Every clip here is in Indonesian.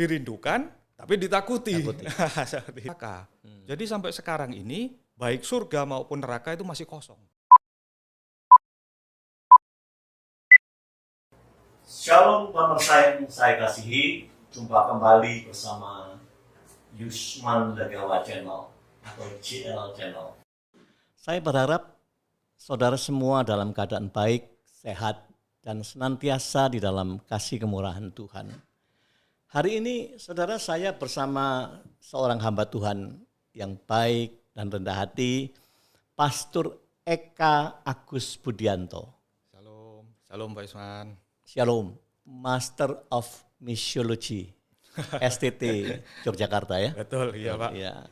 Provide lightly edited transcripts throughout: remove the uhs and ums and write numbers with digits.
dirindukan tapi ditakuti. Takuti. Seperti itu. Jadi sampai sekarang ini baik surga maupun neraka itu masih kosong. Shalom pemirsa yang saya kasihi, jumpa kembali bersama Yusman Legawa Channel atau JL Channel. Saya berharap saudara semua dalam keadaan baik, sehat, dan senantiasa di dalam kasih kemurahan Tuhan. Hari ini saudara, saya bersama seorang hamba Tuhan yang baik dan rendah hati, Pastor Eka Agus Budianto. Shalom, shalom Pak Yusman. Shalom, Master of Missiology, STT Yogyakarta ya. Betul, iya Pak. Ya.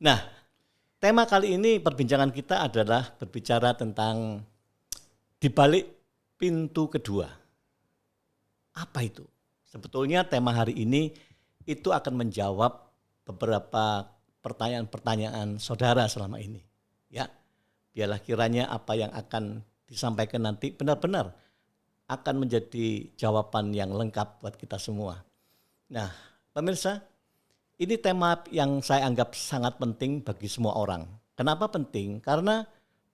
Nah, tema kali ini perbincangan kita adalah berbicara tentang di balik pintu kedua. Apa itu? Sebetulnya tema hari ini itu akan menjawab beberapa pertanyaan-pertanyaan saudara selama ini. Ya, biarlah kiranya apa yang akan disampaikan nanti benar-benar akan menjadi jawaban yang lengkap buat kita semua. Nah, pemirsa, ini tema yang saya anggap sangat penting bagi semua orang. Kenapa penting? Karena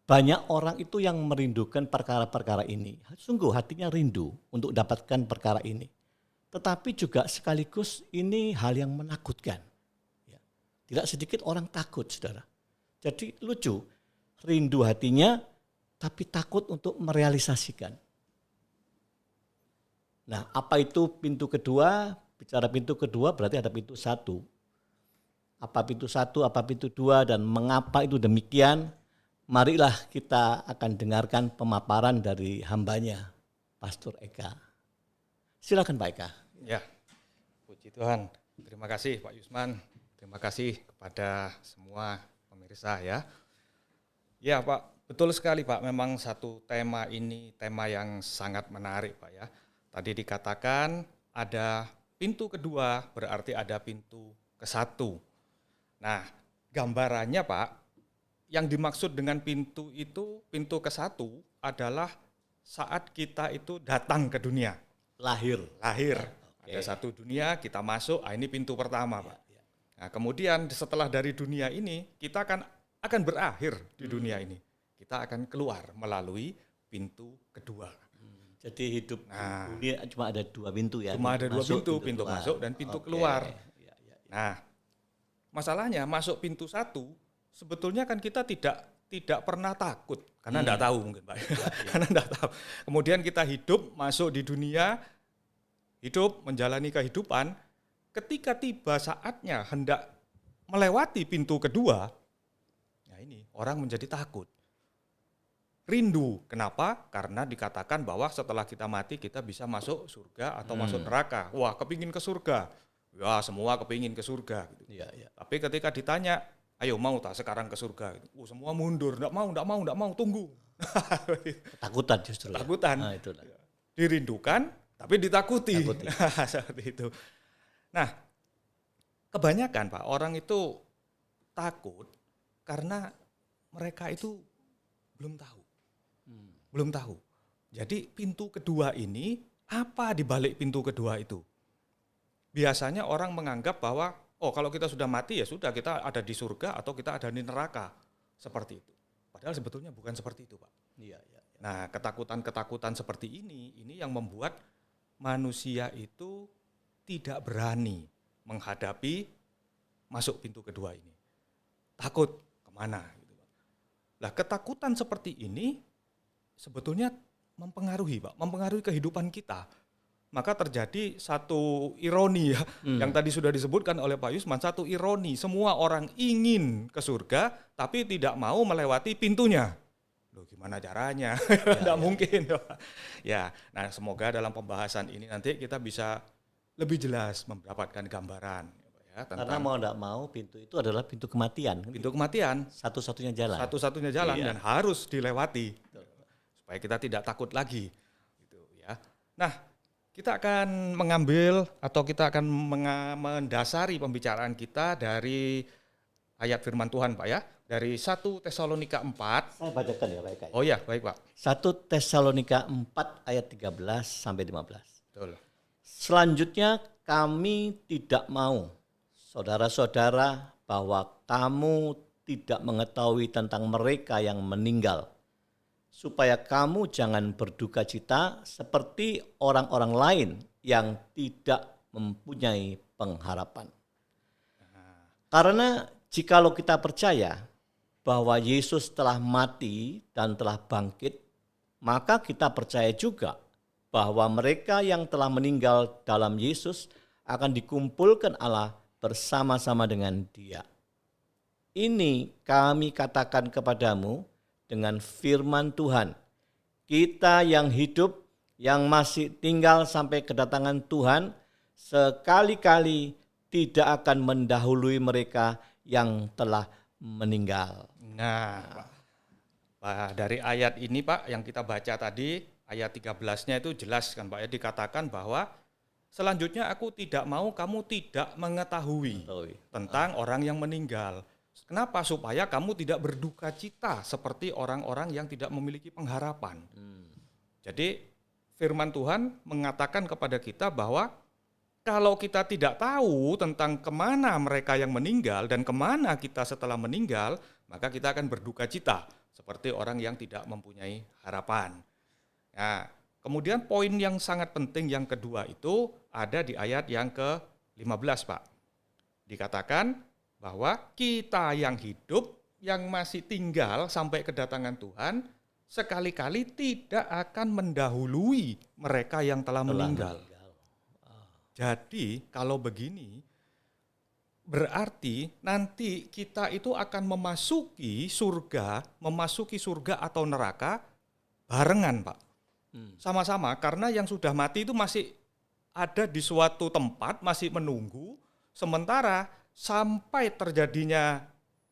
banyak orang itu yang merindukan perkara-perkara ini. Sungguh hatinya rindu untuk dapatkan perkara ini. Tetapi juga sekaligus ini hal yang menakutkan. Ya. Tidak sedikit orang takut, saudara. Jadi lucu, rindu hatinya tapi takut untuk merealisasikan. Nah, apa itu pintu kedua? Bicara pintu kedua berarti ada pintu satu. Apa pintu satu, apa pintu dua, dan mengapa itu demikian? Marilah kita akan dengarkan pemaparan dari hambanya, Pastor Eka. Silakan Pak Eka. Ya, puji Tuhan. Terima kasih Pak Yusman. Terima kasih kepada semua pemirsa ya. Ya Pak, betul sekali Pak. Memang satu tema ini tema yang sangat menarik Pak ya. Tadi dikatakan ada pintu kedua berarti ada pintu ke satu. Nah, gambarannya Pak, yang dimaksud dengan pintu itu, pintu ke satu adalah saat kita itu datang ke dunia. Lahir. Ada satu dunia, kita masuk, ini pintu pertama Pak. Nah, kemudian setelah dari dunia ini, kita akan berakhir di dunia ini. Kita akan keluar melalui pintu kedua. Jadi hidup dunia cuma ada dua pintu ya. Cuma ada dua pintu masuk dan pintu keluar. Nah, masalahnya masuk pintu satu, sebetulnya kan kita tidak pernah takut karena enggak tahu mungkin Pak. Karena enggak tahu. Kemudian kita hidup, masuk di dunia, hidup, menjalani kehidupan. Ketika tiba saatnya hendak melewati pintu kedua, nah ini orang menjadi takut. Rindu. Kenapa? Karena dikatakan bahwa setelah kita mati kita bisa masuk surga atau masuk neraka. Wah, kepingin ke surga. Ya, semua kepingin ke surga. Gitu. Tapi ketika ditanya, ayo mau tak sekarang ke surga? Semua mundur, enggak mau, tunggu. Ketakutan justru. Ketakutan. Nah, itulah. Dirindukan, tapi ditakuti. Seperti itu. Nah, kebanyakan Pak, orang itu takut karena mereka itu belum tahu. Jadi pintu kedua ini, apa di balik pintu kedua itu? Biasanya orang menganggap bahwa kalau kita sudah mati ya sudah, kita ada di surga atau kita ada di neraka. Seperti itu. Padahal sebetulnya bukan seperti itu Pak. Nah, ketakutan-ketakutan seperti ini yang membuat manusia itu tidak berani menghadapi masuk pintu kedua ini. Takut kemana? Gitu. Nah, ketakutan seperti ini sebetulnya mempengaruhi Pak, mempengaruhi kehidupan kita. Maka terjadi satu ironi ya, yang tadi sudah disebutkan oleh Pak Yusman, satu ironi. Semua orang ingin ke surga, tapi tidak mau melewati pintunya. Loh, gimana caranya? Tidak mungkin. Ya, nah semoga dalam pembahasan ini nanti kita bisa lebih jelas mendapatkan gambaran. Ya, Karena mau tidak mau pintu itu adalah pintu kematian. Pintu kematian. Satu-satunya jalan. Satu-satunya jalan dan harus dilewati. Supaya kita tidak takut lagi. Gitu, ya. Nah, kita akan mengambil atau kita akan mendasari pembicaraan kita dari ayat firman Tuhan Pak ya. Dari 1 Tesalonika 4. Saya bacakan ya Pak Eka. Oh ya, baik Pak. 1 Tesalonika 4 ayat 13 sampai 15. Betul. Selanjutnya kami tidak mau, saudara-saudara, bahwa kamu tidak mengetahui tentang mereka yang meninggal, supaya kamu jangan berduka cita seperti orang-orang lain yang tidak mempunyai pengharapan. Karena jikalau kita percaya bahwa Yesus telah mati dan telah bangkit, maka kita percaya juga bahwa mereka yang telah meninggal dalam Yesus akan dikumpulkan Allah bersama-sama dengan Dia. Ini kami katakan kepadamu dengan firman Tuhan. Kita yang hidup, yang masih tinggal sampai kedatangan Tuhan, sekali-kali tidak akan mendahului mereka yang telah meninggal. Nah, Pak, dari ayat ini Pak yang kita baca tadi, ayat 13-nya itu jelas kan Pak ya, dikatakan bahwa selanjutnya aku tidak mau kamu tidak mengetahui tentang orang yang meninggal. Kenapa? Supaya kamu tidak berduka cita seperti orang-orang yang tidak memiliki pengharapan. Jadi firman Tuhan mengatakan kepada kita bahwa kalau kita tidak tahu tentang kemana mereka yang meninggal dan kemana kita setelah meninggal, maka kita akan berduka cita seperti orang yang tidak mempunyai harapan. Nah, kemudian poin yang sangat penting yang kedua itu ada di ayat yang ke-15 Pak. Dikatakan bahwa kita yang hidup, yang masih tinggal sampai kedatangan Tuhan, sekali-kali tidak akan mendahului mereka yang telah meninggal. Jadi kalau begini, berarti nanti kita itu akan memasuki surga atau neraka barengan Pak. Sama-sama, karena yang sudah mati itu masih ada di suatu tempat, masih menunggu, sementara sampai terjadinya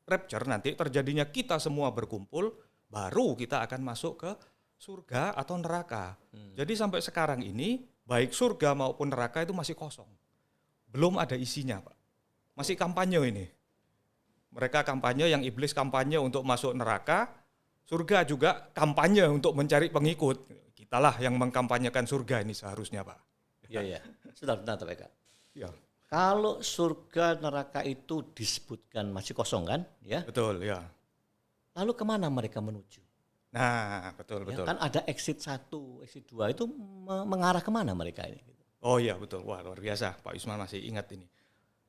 rapture nanti, terjadinya kita semua berkumpul, baru kita akan masuk ke surga atau neraka. Jadi sampai sekarang ini, baik surga maupun neraka itu masih kosong. Belum ada isinya Pak. Masih kampanye ini. Mereka kampanye, yang iblis kampanye untuk masuk neraka, surga juga kampanye untuk mencari pengikut. Kitalah yang mengkampanyekan surga ini seharusnya Pak. Iya. Sudah benar Pak. Ya. Kalau surga neraka itu disebutkan masih kosong kan? Ya. Betul, ya. Lalu kemana mereka menuju? Nah, betul. Kan ada exit 1, exit 2 itu mengarah kemana mereka ini? Oh iya, betul. Wah, luar biasa. Pak Yusman masih ingat ini.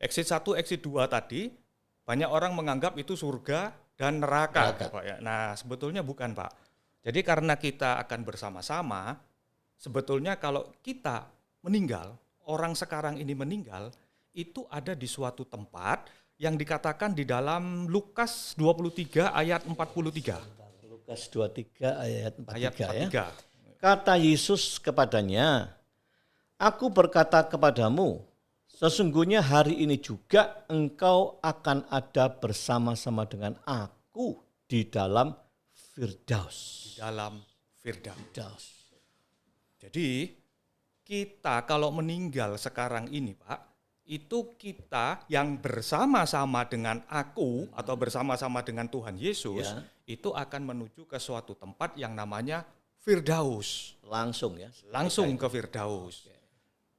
Exit 1, exit 2 tadi, banyak orang menganggap itu surga dan neraka. Pak, ya. Nah, sebetulnya bukan Pak. Jadi karena kita akan bersama-sama, sebetulnya kalau kita meninggal, orang sekarang ini meninggal, itu ada di suatu tempat yang dikatakan di dalam Lukas 23 ayat 43. Lukas 23 ayat 43, ayat 43. Ya. Kata Yesus kepadanya, "Aku berkata kepadamu, sesungguhnya hari ini juga engkau akan ada bersama-sama dengan aku di dalam Firdaus." Di dalam Firdaus. Jadi kita kalau meninggal sekarang ini Pak, itu kita yang bersama-sama dengan aku atau bersama-sama dengan Tuhan Yesus, itu akan menuju ke suatu tempat yang namanya Firdaus. Langsung ya? Langsung ke Firdaus.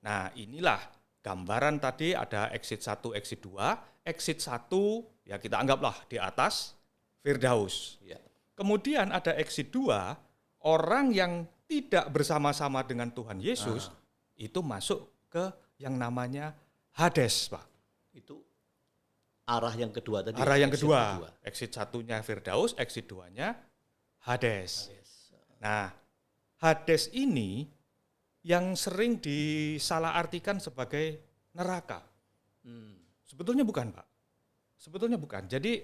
Nah inilah gambaran tadi, ada exit 1, exit 2. Exit 1 ya kita anggaplah di atas Firdaus. Kemudian ada exit 2, orang yang tidak bersama-sama dengan Tuhan Yesus, itu masuk ke yang namanya Hades, Pak. Itu arah yang kedua tadi. Arah yang kedua. Exit 1-nya Firdaus, exit 2-nya Hades. Nah, Hades ini yang sering disalahartikan sebagai neraka. Sebetulnya bukan, Pak. Sebetulnya bukan. Jadi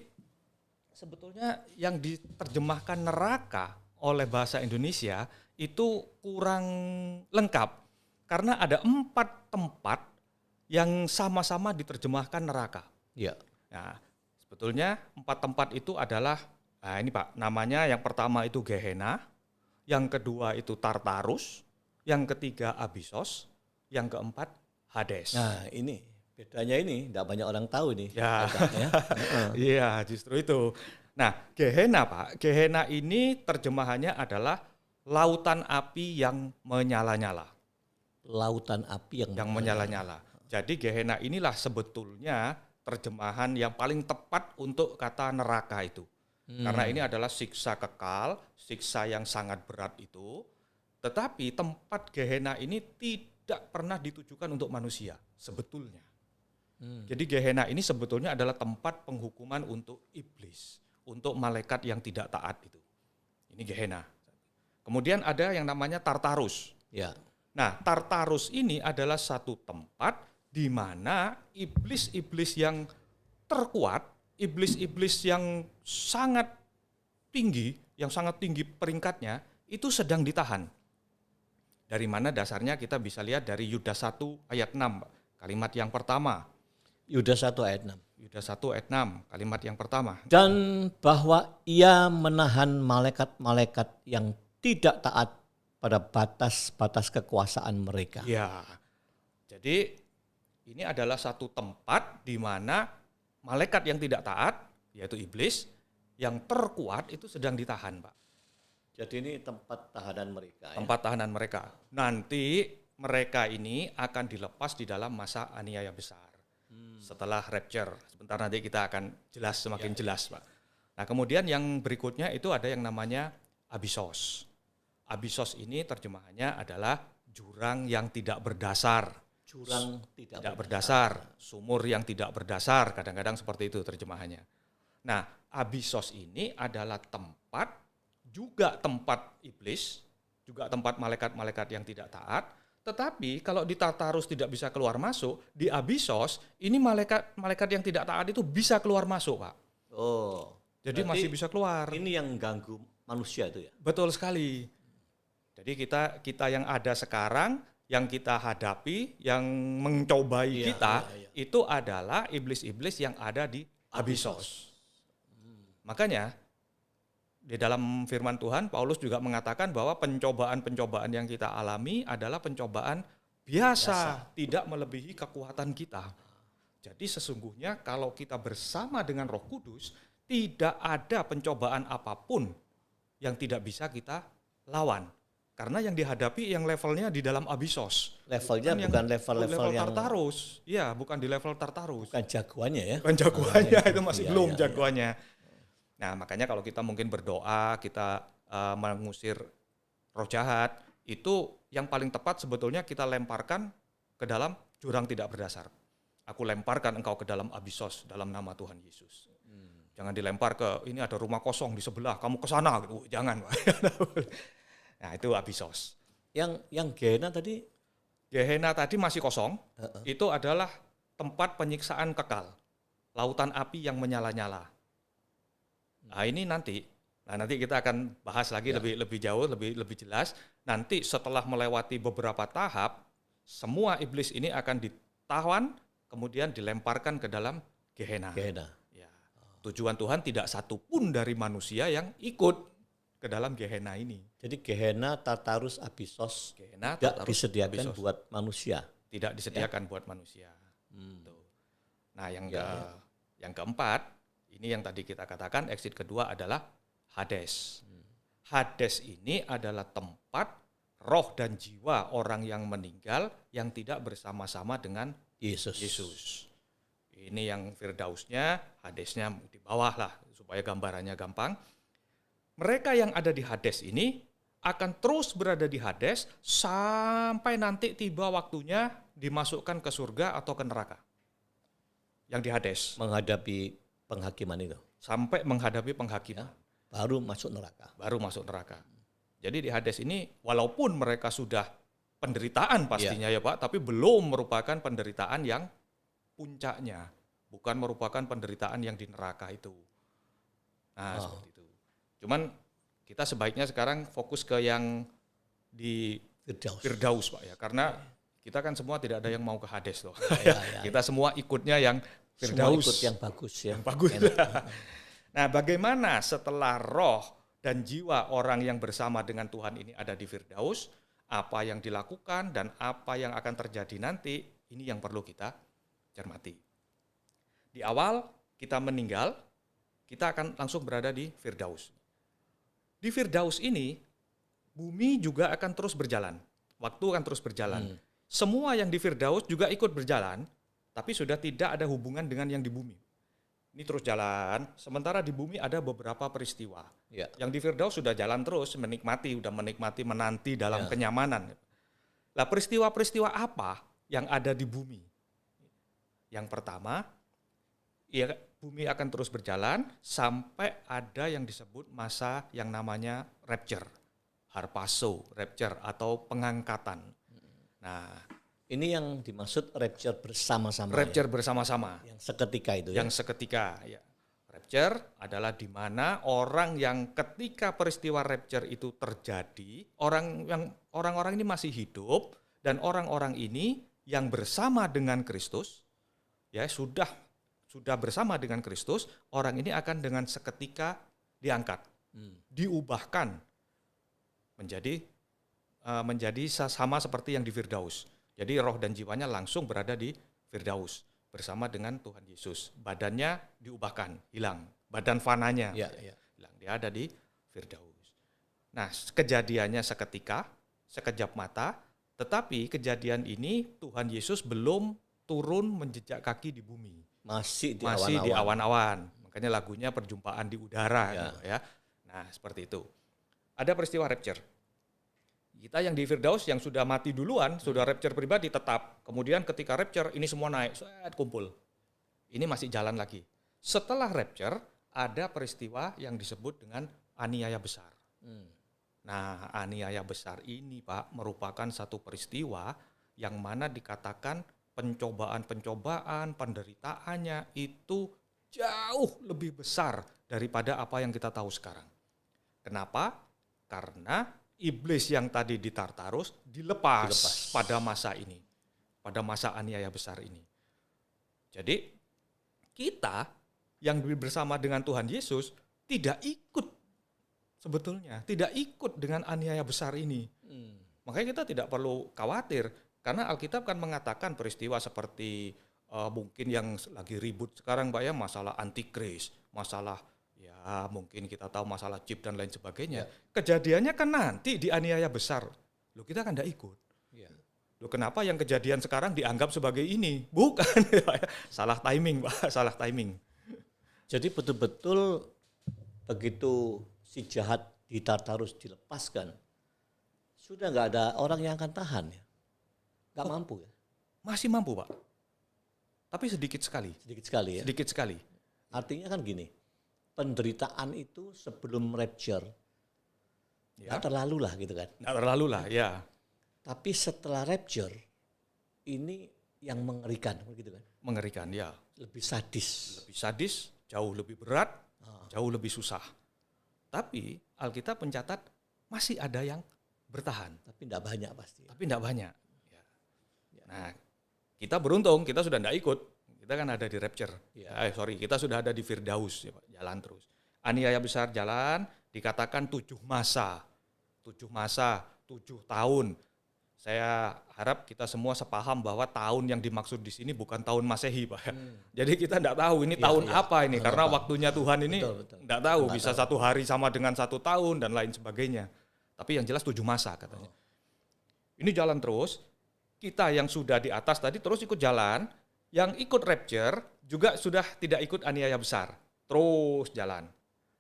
sebetulnya yang diterjemahkan neraka oleh bahasa Indonesia itu kurang lengkap. Karena ada 4 tempat yang sama-sama diterjemahkan neraka. Ya. Nah, sebetulnya 4 tempat itu adalah, nah ini Pak, namanya yang pertama itu Gehenna, yang kedua itu Tartarus, yang ketiga Abyssos, yang keempat Hades. Nah ini, bedanya ini, tidak banyak orang tahu ini. Ya, iya justru itu. Nah, Gehenna Pak, Gehenna ini terjemahannya adalah lautan api yang menyala-nyala. lautan api yang menyala-nyala. Jadi Gehenna inilah sebetulnya terjemahan yang paling tepat untuk kata neraka itu. Karena ini adalah siksa kekal, siksa yang sangat berat itu. Tetapi tempat Gehenna ini tidak pernah ditujukan untuk manusia sebetulnya. Jadi Gehenna ini sebetulnya adalah tempat penghukuman untuk iblis, untuk malaikat yang tidak taat itu. Ini Gehenna. Kemudian ada yang namanya Tartarus. Ya. Nah, Tartarus ini adalah satu tempat di mana iblis-iblis yang terkuat, iblis-iblis yang sangat tinggi peringkatnya, itu sedang ditahan. Dari mana dasarnya kita bisa lihat dari Yudas 1 ayat 6, kalimat yang pertama. Yudas 1 ayat 6. Yudas 1 ayat 6, kalimat yang pertama. Dan bahwa ia menahan malaikat-malaikat yang tidak taat pada batas-batas kekuasaan mereka. Ya, jadi ini adalah satu tempat di mana malaikat yang tidak taat, yaitu iblis, yang terkuat itu sedang ditahan, Pak. Jadi ini tempat tahanan mereka. Tempat tahanan mereka. Nanti mereka ini akan dilepas di dalam masa aniaya besar. Setelah rapture. Sebentar nanti kita akan jelas, semakin jelas, Pak. Nah, kemudian yang berikutnya itu ada yang namanya Abyssos. Abyssos ini terjemahannya adalah jurang yang tidak berdasar. Jurang tidak berdasar, sumur yang tidak berdasar, kadang-kadang seperti itu terjemahannya. Nah, Abyssos ini adalah juga tempat iblis, juga tempat malaikat-malaikat yang tidak taat, tetapi kalau di Tartarus tidak bisa keluar masuk, di Abyssos ini malaikat-malaikat yang tidak taat itu bisa keluar masuk, Pak. Oh. Jadi masih bisa keluar. Ini yang ganggu manusia itu ya? Betul sekali. Jadi kita yang ada sekarang, yang kita hadapi, yang mencobai kita, itu adalah iblis-iblis yang ada di Abyssos. Makanya di dalam firman Tuhan, Paulus juga mengatakan bahwa pencobaan-pencobaan yang kita alami adalah pencobaan biasa, tidak melebihi kekuatan kita. Jadi sesungguhnya kalau kita bersama dengan Roh Kudus, tidak ada pencobaan apapun yang tidak bisa kita lawan. Karena yang dihadapi yang levelnya di dalam Abyssos. Levelnya bukan level yang Tartarus. Iya, bukan di level Tartarus. Bukan jagoannya ya? Bukan jagoannya, itu masih belum jagoannya. Nah, makanya kalau kita mungkin berdoa, kita mengusir roh jahat, itu yang paling tepat sebetulnya kita lemparkan ke dalam jurang tidak berdasar. Aku lemparkan engkau ke dalam Abyssos dalam nama Tuhan Yesus. Jangan dilempar ke, ini ada rumah kosong di sebelah, kamu ke sana gitu. Jangan, Pak. Nah, itu Abyssos. Yang Gehenna tadi? Gehenna tadi masih kosong. Itu adalah tempat penyiksaan kekal. Lautan api yang menyala-nyala. Nah, ini nanti kita akan bahas lagi lebih jauh, lebih jelas. Nanti setelah melewati beberapa tahap, semua iblis ini akan ditawan, kemudian dilemparkan ke dalam Gehenna. Ya. Tujuan Tuhan tidak satu pun dari manusia yang ikut ke dalam Gehenna ini. Jadi Gehenna, Tartarus, Abyssos tidak disediakan buat manusia. Tidak disediakan buat manusia. Nah, yang keempat, ini yang tadi kita katakan, exit kedua adalah Hades. Hades ini adalah tempat roh dan jiwa orang yang meninggal yang tidak bersama-sama dengan Yesus. Ini yang Firdausnya, Hadesnya di bawah lah, supaya gambarannya gampang. Mereka yang ada di Hades ini akan terus berada di Hades sampai nanti tiba waktunya dimasukkan ke surga atau ke neraka. Yang di Hades. Menghadapi penghakiman itu. Sampai menghadapi penghakiman. Baru masuk neraka. Jadi di Hades ini walaupun mereka sudah penderitaan pastinya ya Pak, tapi belum merupakan penderitaan yang puncaknya. Bukan merupakan penderitaan yang di neraka itu. Nah, seperti itu. Cuman kita sebaiknya sekarang fokus ke yang di Firdaus Pak ya, karena kita kan semua tidak ada yang mau ke Hades loh. Kita semua ikutnya yang Firdaus. Semua ikut yang bagus ya. Yang bagus. Nah, bagaimana setelah roh dan jiwa orang yang bersama dengan Tuhan ini ada di Firdaus, apa yang dilakukan dan apa yang akan terjadi nanti, ini yang perlu kita cermati. Di awal kita meninggal, kita akan langsung berada di Firdaus. Di Firdaus ini, bumi juga akan terus berjalan. Waktu akan terus berjalan. semua yang di Firdaus juga ikut berjalan, tapi sudah tidak ada hubungan dengan yang di bumi. Ini terus jalan, sementara di bumi ada beberapa peristiwa. Ya. Yang di Firdaus sudah jalan terus, menikmati, menanti dalam kenyamanan. Lah peristiwa-peristiwa apa yang ada di bumi? Yang pertama, ya bumi akan terus berjalan sampai ada yang disebut masa yang namanya rapture, harpazo, rapture atau pengangkatan. Nah, Ini yang dimaksud rapture bersama-sama. rapture bersama-sama. Yang seketika itu ya. Yang seketika, ya. Rapture adalah di mana orang yang ketika peristiwa rapture itu terjadi, orang-orang ini masih hidup dan orang-orang ini yang bersama dengan Kristus, ya sudah bersama dengan Kristus, orang ini akan dengan seketika diangkat, diubahkan menjadi sama seperti yang di Firdaus. Jadi roh dan jiwanya langsung berada di Firdaus bersama dengan Tuhan Yesus. Badannya diubahkan, hilang. Badan fananya hilang. Dia ada di Firdaus. Nah, kejadiannya seketika, sekejap mata, tetapi kejadian ini Tuhan Yesus belum turun menjejak kaki di bumi. Masih di awan-awan. Makanya lagunya perjumpaan di udara gitu ya. Nah, seperti itu. Ada peristiwa rapture. Kita yang di Firdaus yang sudah mati duluan, sudah rapture pribadi tetap. Kemudian ketika rapture ini semua naik, kumpul. Ini masih jalan lagi. Setelah rapture ada peristiwa yang disebut dengan aniaya besar. Nah, aniaya besar ini Pak merupakan satu peristiwa yang mana dikatakan pencobaan-pencobaan, penderitaannya itu jauh lebih besar daripada apa yang kita tahu sekarang. Kenapa? Karena iblis yang tadi di Tartarus dilepas pada masa ini, pada masa aniaya besar ini. Jadi kita yang bersama dengan Tuhan Yesus tidak ikut sebetulnya, tidak ikut dengan aniaya besar ini. Makanya kita tidak perlu khawatir. Karena Alkitab kan mengatakan peristiwa seperti mungkin yang lagi ribut sekarang Pak ya, masalah antikris, masalah ya mungkin kita tahu masalah chip dan lain sebagainya. Kejadiannya kan nanti di aniaya besar. Loh kita kan tidak ikut. Loh kenapa yang kejadian sekarang dianggap sebagai ini? Bukan. Salah timing Pak, salah timing. Jadi betul-betul begitu si jahat di Tartarus dilepaskan, sudah nggak ada orang yang akan tahan ya. Nggak mampu ya? Masih mampu Pak. Tapi sedikit sekali. Sedikit sekali ya? Sedikit sekali. Artinya kan gini, penderitaan itu sebelum rapture, nggak terlalu lah gitu kan? Nggak terlalu lah, ya. Tapi setelah rapture, ini yang mengerikan gitu kan? Mengerikan, ya. Lebih sadis. Lebih sadis, jauh lebih berat, jauh lebih susah. Tapi Alkitab mencatat masih ada yang bertahan. Tapi tidak banyak pasti. Tapi tidak banyak. Nah, kita beruntung, kita sudah tidak ikut. Kita kan ada di rapture. Kita sudah ada di Firdaus, ya, Pak. Jalan terus. Aniaya besar jalan, dikatakan 7 masa. 7 masa, 7 tahun. Saya harap kita semua sepaham bahwa tahun yang dimaksud di sini bukan tahun Masehi, Pak. Jadi kita tidak tahu ini tahun apa ini, karena waktunya Tuhan ini tidak tahu. Bisa 1 hari sama dengan 1 tahun dan lain sebagainya. Tapi yang jelas 7 masa katanya. Ini jalan terus. Kita yang sudah di atas tadi terus ikut jalan, yang ikut rapture juga sudah tidak ikut aniaya besar, terus jalan.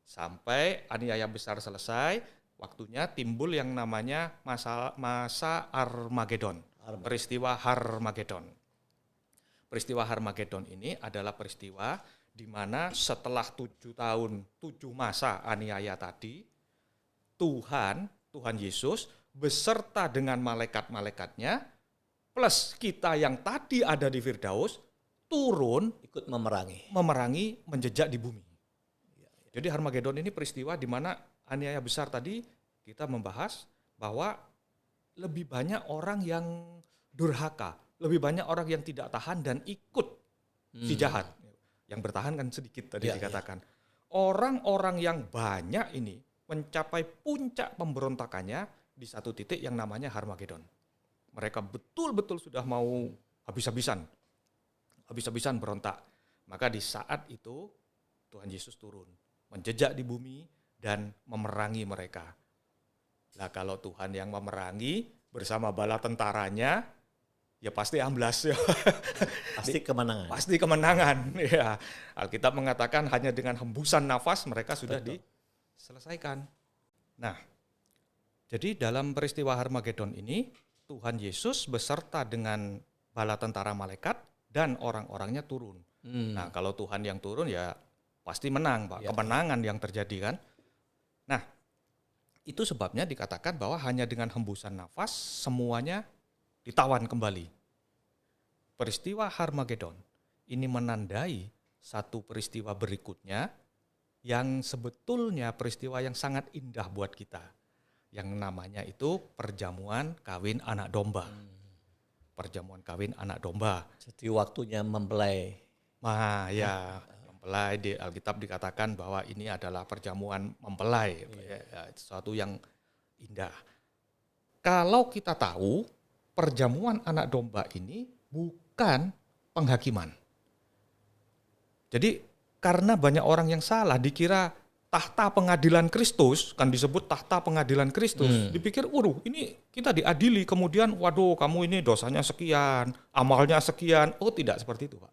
Sampai aniaya besar selesai, waktunya timbul yang namanya masa Armageddon, peristiwa Harmagedon. Peristiwa Harmagedon ini adalah peristiwa di mana setelah 7 tahun, 7 masa aniaya tadi, Tuhan Yesus beserta dengan malaikat-malaikatnya, plus kita yang tadi ada di Firdaus, turun ikut memerangi menjejak di bumi. Jadi Harmagedon ini peristiwa di mana aniaya besar tadi kita membahas bahwa lebih banyak orang yang durhaka, lebih banyak orang yang tidak tahan dan ikut si jahat. Yang bertahan kan sedikit tadi dikatakan. Orang-orang yang banyak ini mencapai puncak pemberontakannya di satu titik yang namanya Harmagedon. Mereka betul-betul sudah mau habis-habisan berontak. Maka di saat itu Tuhan Yesus turun, menjejak di bumi dan memerangi mereka. Nah kalau Tuhan yang memerangi bersama bala tentaranya, ya pasti amblas ya. Pasti kemenangan. Pasti kemenangan. Ya, Alkitab mengatakan hanya dengan hembusan nafas mereka sudah diselesaikan. Nah, jadi dalam peristiwa Harmagedon ini Tuhan Yesus beserta dengan bala tentara malaikat dan orang-orangnya turun. Nah, kalau Tuhan yang turun ya pasti menang, Pak. Kemenangan yang terjadi kan. Nah, itu sebabnya dikatakan bahwa hanya dengan hembusan nafas semuanya ditawan kembali. Peristiwa Harmagedon ini menandai satu peristiwa berikutnya yang sebetulnya peristiwa yang sangat indah buat kita. Yang namanya itu perjamuan kawin anak domba. Perjamuan kawin anak domba. Jadi waktunya mempelai. Nah, ya, mempelai di Alkitab dikatakan bahwa ini adalah perjamuan mempelai. Ya, sesuatu yang indah. Kalau kita tahu perjamuan anak domba ini bukan penghakiman. Jadi karena banyak orang yang salah dikira tahta pengadilan Kristus, kan disebut tahta pengadilan Kristus, dipikir, waduh ini kita diadili, kemudian waduh kamu ini dosanya sekian, amalnya sekian. Oh tidak seperti itu Pak.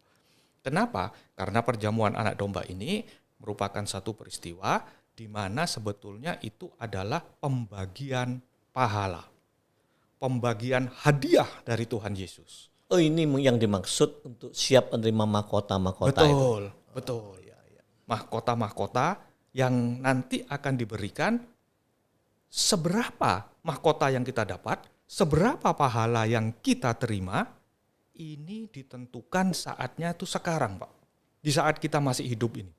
Kenapa? Karena perjamuan anak domba ini merupakan satu peristiwa di mana sebetulnya itu adalah pembagian pahala. Pembagian hadiah dari Tuhan Yesus. Oh ini yang dimaksud untuk siap menerima mahkota-mahkota itu. Betul. Mahkota-mahkota yang nanti akan diberikan, seberapa mahkota yang kita dapat, seberapa pahala yang kita terima, ini ditentukan saatnya itu sekarang Pak. Di saat kita masih hidup ini.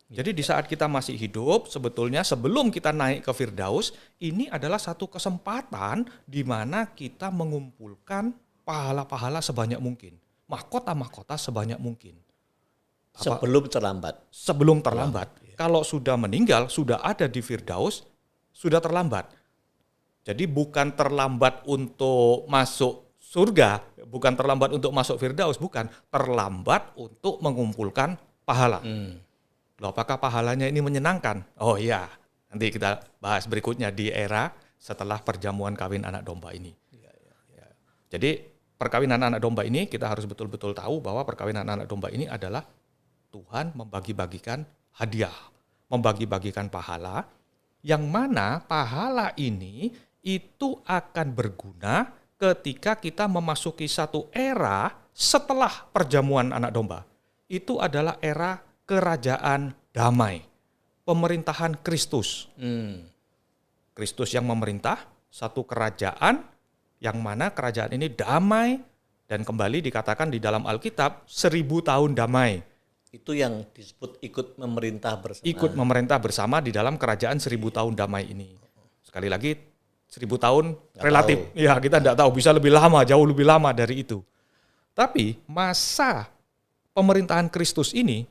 Jadi di saat kita masih hidup, sebetulnya sebelum kita naik ke Firdaus, ini adalah satu kesempatan di mana kita mengumpulkan pahala-pahala sebanyak mungkin. Mahkota-mahkota sebanyak mungkin. Sebelum terlambat. Sebelum terlambat. Kalau sudah meninggal, sudah ada di Firdaus, sudah terlambat. Jadi bukan terlambat untuk masuk surga, bukan terlambat untuk masuk Firdaus, bukan. Terlambat untuk mengumpulkan pahala. Loh, apakah pahalanya ini menyenangkan? Oh iya, nanti kita bahas berikutnya di era setelah perjamuan kawin anak domba ini. Jadi perkawinan anak domba ini kita harus betul-betul tahu bahwa perkawinan anak domba ini adalah Tuhan membagi-bagikan hadiah, membagi-bagikan pahala, yang mana pahala ini itu akan berguna ketika kita memasuki satu era setelah perjamuan anak domba. Itu adalah era kerajaan damai, pemerintahan Kristus. Kristus yang memerintah, satu kerajaan yang mana kerajaan ini damai, dan kembali dikatakan di dalam Alkitab 1000 tahun damai. Itu yang disebut ikut memerintah bersama. Ikut memerintah bersama di dalam kerajaan 1000 tahun damai ini. Sekali lagi 1000 tahun relatif. Ya, kita tidak tahu, bisa lebih lama, jauh lebih lama dari itu. Tapi masa pemerintahan Kristus ini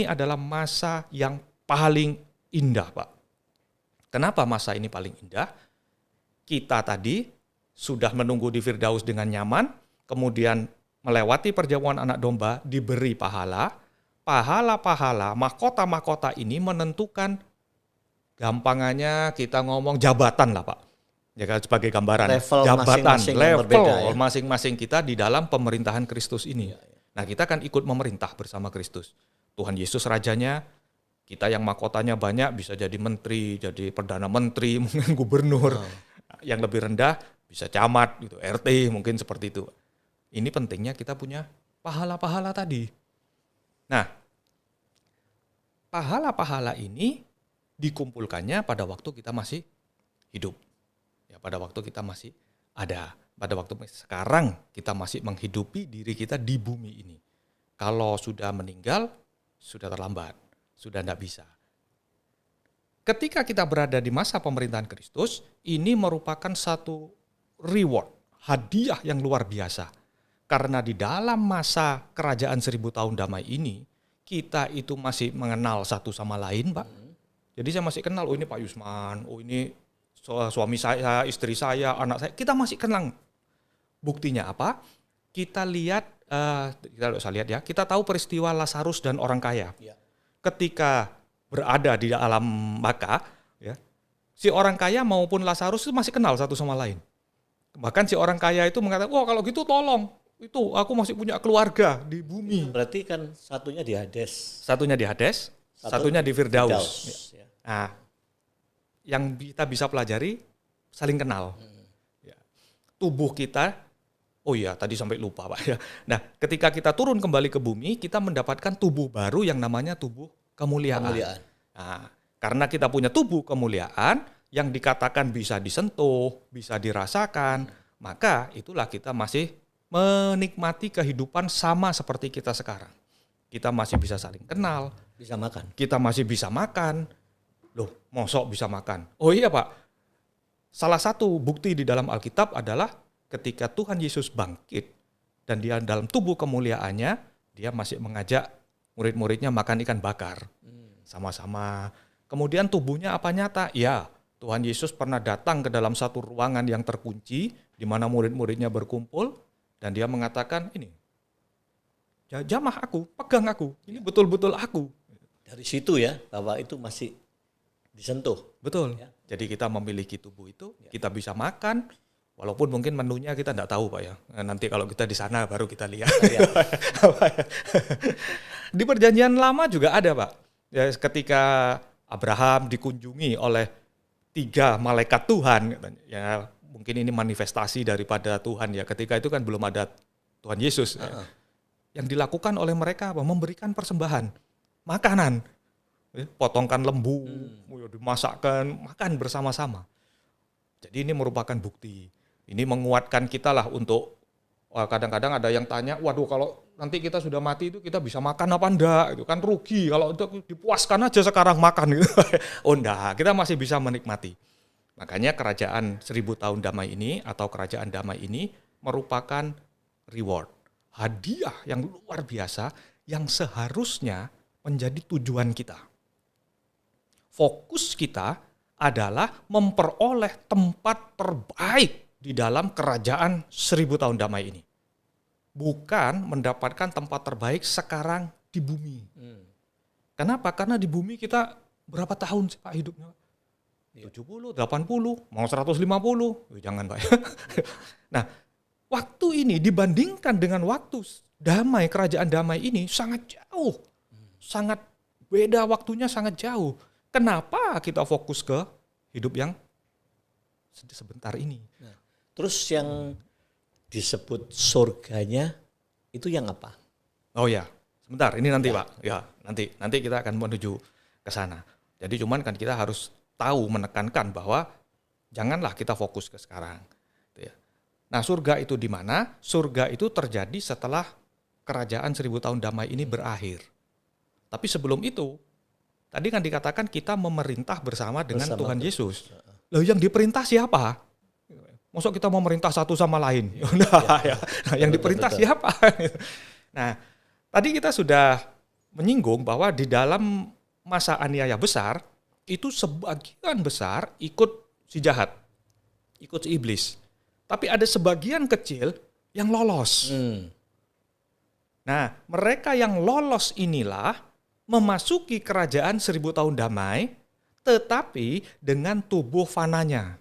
adalah masa yang paling indah, Pak. Kenapa masa ini paling indah? Kita tadi sudah menunggu di Firdaus dengan nyaman, kemudian melewati perjamuan anak domba, diberi pahala. Pahala-pahala, mahkota-mahkota ini menentukan, gampangannya kita ngomong jabatan lah Pak. Ya kan, sebagai gambaran. Level jabatan, masing-masing level masing-masing kita di dalam pemerintahan Kristus ini. Nah kita kan ikut memerintah bersama Kristus. Tuhan Yesus rajanya, kita yang mahkotanya banyak bisa jadi menteri, jadi perdana menteri, mungkin gubernur. Yang lebih rendah bisa camat, gitu, RT mungkin seperti itu. Ini pentingnya kita punya pahala-pahala tadi. Nah, pahala-pahala ini dikumpulkannya pada waktu kita masih hidup. Ya, pada waktu kita masih ada. Pada waktu sekarang kita masih menghidupi diri kita di bumi ini. Kalau sudah meninggal, sudah terlambat. Sudah tidak bisa. Ketika kita berada di masa pemerintahan Kristus, ini merupakan satu reward, hadiah yang luar biasa. Karena di dalam masa kerajaan 1000 tahun damai ini, kita itu masih mengenal satu sama lain, Pak. Jadi saya masih kenal, oh ini Pak Yusman, oh ini suami saya, istri saya, anak saya. Kita masih kenal. Buktinya apa? Kita lihat, kita tahu peristiwa Lazarus dan orang kaya. Ketika berada di alam baka, ya, si orang kaya maupun Lazarus itu masih kenal satu sama lain. Bahkan si orang kaya itu mengatakan, wah kalau gitu tolong, itu aku masih punya keluarga di bumi. Berarti kan satunya di Hades. Satunya di Hades, satunya di Firdaus. Ya. Nah, yang kita bisa pelajari saling kenal. Ya. Tubuh kita, oh iya tadi sampai lupa Pak ya. Nah, ketika kita turun kembali ke bumi, kita mendapatkan tubuh baru yang namanya tubuh kemuliaan. Nah, karena kita punya tubuh kemuliaan yang dikatakan bisa disentuh, bisa dirasakan, maka itulah kita masih menikmati kehidupan sama seperti kita sekarang. Kita masih bisa saling kenal, Bisa makan. kita masih bisa makan. Loh, mosok bisa makan? Oh iya Pak, salah satu bukti di dalam Alkitab adalah ketika Tuhan Yesus bangkit dan dia dalam tubuh kemuliaannya, dia masih mengajak murid-muridnya makan ikan bakar sama-sama. Kemudian tubuhnya apa nyata? Ya, Tuhan Yesus pernah datang ke dalam satu ruangan yang terkunci di mana murid-muridnya berkumpul dan dia mengatakan, ini jamah aku, pegang aku, ini betul-betul aku. Dari situ ya, bahwa itu masih disentuh. Betul. Ya. Jadi kita memiliki tubuh itu, kita bisa makan, walaupun mungkin menunya kita tidak tahu Pak ya. Nanti kalau kita di sana baru kita lihat. Ya. Di Perjanjian Lama juga ada Pak. Ya, ketika Abraham dikunjungi oleh 3 malaikat Tuhan, ya mungkin ini manifestasi daripada Tuhan ya. Ketika itu kan belum ada Tuhan Yesus. Ya. Yang dilakukan oleh mereka apa? Memberikan persembahan, makanan, potongkan lembu, dimasakkan, makan bersama-sama. Jadi ini merupakan bukti. Ini menguatkan kita lah untuk, kadang-kadang ada yang tanya, waduh kalau nanti kita sudah mati itu kita bisa makan apa enggak? Itu kan rugi, kalau untuk dipuaskan aja sekarang makan. Gitu. Oh enggak, kita masih bisa menikmati. Makanya kerajaan 1000 tahun damai ini atau kerajaan damai ini merupakan reward. Hadiah yang luar biasa yang seharusnya menjadi tujuan kita. Fokus kita adalah memperoleh tempat terbaik di dalam kerajaan 1000 tahun damai ini. Bukan mendapatkan tempat terbaik sekarang di bumi. Kenapa? Karena di bumi kita berapa tahun sih Pak hidupnya? 70, 80, mau 150. Jangan Pak. Nah, waktu ini dibandingkan dengan waktu damai, kerajaan damai ini sangat jauh. Sangat beda waktunya, sangat jauh. Kenapa kita fokus ke hidup yang sebentar ini? Nah, terus yang disebut surganya itu yang apa? Oh ya, sebentar. Ini nanti Pak. Ya, nanti kita akan menuju ke sana. Jadi cuman kan kita harus tahu, menekankan bahwa janganlah kita fokus ke sekarang. Nah, surga itu di mana? Surga itu terjadi setelah kerajaan 1000 tahun damai ini berakhir. Tapi sebelum itu, tadi kan dikatakan kita memerintah bersama dengan Tuhan Yesus. Loh, yang diperintah siapa? Maksud kita mau merintah satu sama lain? Yang diperintah siapa? Nah, tadi kita sudah menyinggung bahwa di dalam masa aniaya besar, itu sebagian besar ikut si jahat, ikut si iblis. Tapi ada sebagian kecil yang lolos. Nah, mereka yang lolos inilah memasuki kerajaan 1000 tahun damai, tetapi dengan tubuh fananya.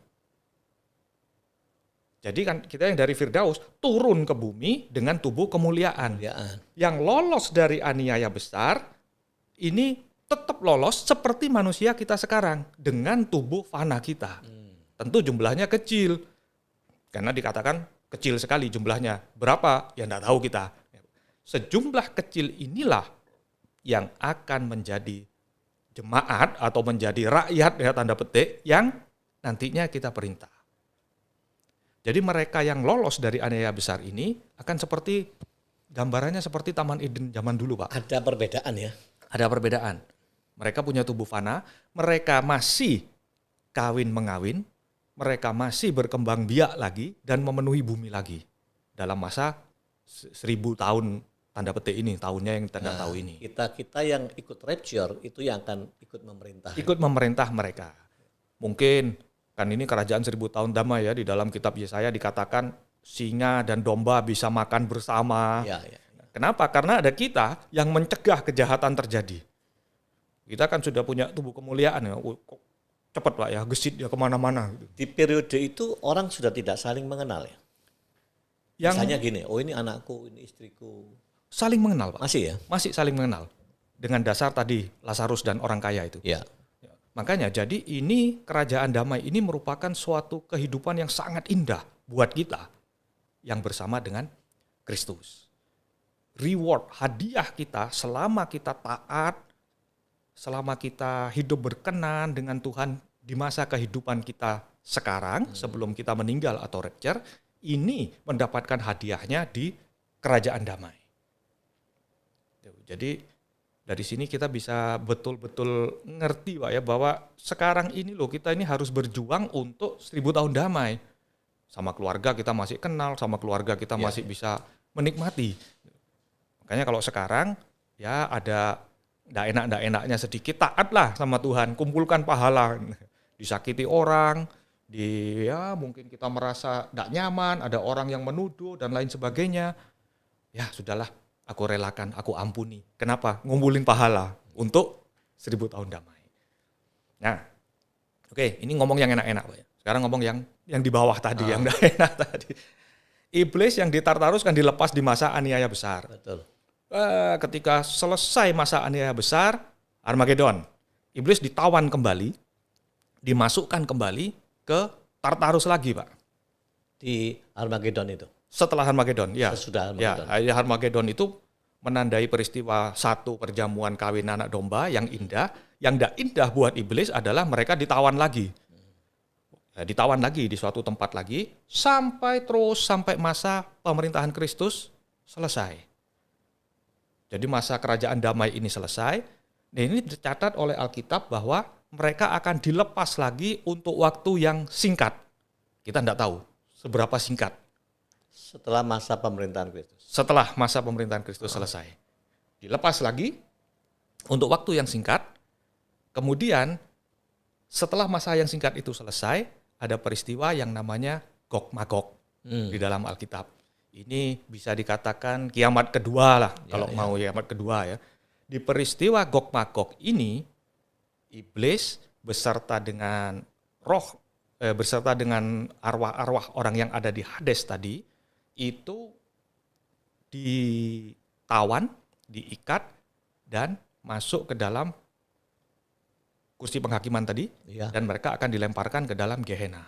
Jadi kan kita yang dari Firdaus turun ke bumi dengan tubuh kemuliaan. Yang lolos dari aniaya besar, ini tetap lolos seperti manusia kita sekarang, dengan tubuh fana kita. Tentu jumlahnya kecil. Karena dikatakan kecil sekali jumlahnya. Berapa? Ya enggak tahu kita. Sejumlah kecil inilah yang akan menjadi jemaat atau menjadi rakyat ya tanda petik yang nantinya kita perintah. Jadi mereka yang lolos dari aniaya besar ini akan seperti gambarannya seperti Taman Eden zaman dulu Pak. Ada perbedaan ya? Ada perbedaan. Mereka punya tubuh fana, mereka masih kawin-mengawin, mereka masih berkembang biak lagi dan memenuhi bumi lagi dalam masa 1000 tahun tanda petik ini, tahunnya yang tanda tahu ini. Kita yang ikut rapture itu yang akan ikut memerintah. Ikut memerintah mereka. Mungkin kan ini kerajaan 1000 tahun damai ya, di dalam kitab Yesaya dikatakan singa dan domba bisa makan bersama. Kenapa? Karena ada kita yang mencegah kejahatan terjadi. Kita kan sudah punya tubuh kemuliaan ya. cepat Pak ya, gesit dia kemana-mana. Gitu. Di periode itu orang sudah tidak saling mengenal ya. Yang Misalnya gini, oh ini anakku, ini istriku. saling mengenal Pak. Masih ya? Masih saling mengenal. Dengan dasar tadi Lazarus dan orang kaya itu. Ya. Makanya jadi ini kerajaan damai ini merupakan suatu kehidupan yang sangat indah buat kita yang bersama dengan Kristus. Reward, hadiah kita selama kita taat, selama kita hidup berkenan dengan Tuhan di masa kehidupan kita sekarang sebelum kita meninggal atau rapture, ini mendapatkan hadiahnya di kerajaan damai. Jadi dari sini kita bisa betul-betul ngerti Pak ya bahwa sekarang ini loh kita ini harus berjuang untuk 1000 tahun damai. Sama keluarga kita masih kenal, sama keluarga kita masih bisa menikmati. Makanya kalau sekarang ya ada ndak enaknya sedikit, taatlah sama Tuhan, kumpulkan pahala. Disakiti orang, mungkin kita merasa ndak nyaman, ada orang yang menuduh dan lain sebagainya. Ya sudahlah, aku relakan, aku ampuni. Kenapa? Ngumpulin pahala untuk 1000 tahun damai. Nah, oke, ini ngomong yang enak-enak Pak ya. Sekarang ngomong yang di bawah tadi, yang ndak enak tadi. Iblis yang di Tartarus kan dilepas di masa aniaya besar. Betul. Ketika selesai masa aniaya besar, Armageddon, iblis ditawan kembali, dimasukkan kembali ke Tartarus lagi Pak. Di Armageddon itu? Setelah Armageddon, ya. Sesudah Armageddon. Ya, Armageddon itu menandai peristiwa satu perjamuan kawin anak domba yang indah. Yang tidak indah buat iblis adalah mereka ditawan lagi. Ditawan lagi di suatu tempat lagi, sampai masa pemerintahan Kristus selesai. Jadi masa kerajaan damai ini selesai, dan ini dicatat oleh Alkitab bahwa mereka akan dilepas lagi untuk waktu yang singkat. Kita tidak tahu seberapa singkat. Setelah masa pemerintahan Kristus. Setelah masa pemerintahan Kristus selesai. Dilepas lagi untuk waktu yang singkat. Kemudian setelah masa yang singkat itu selesai, ada peristiwa yang namanya Gog Magog di dalam Alkitab. Ini bisa dikatakan kiamat kedua lah, mau kiamat kedua ya. Di peristiwa Gog Magog ini, iblis beserta dengan beserta dengan arwah-arwah orang yang ada di Hades tadi, itu ditawan, diikat, dan masuk ke dalam kursi penghakiman tadi, dan mereka akan dilemparkan ke dalam Gehenna.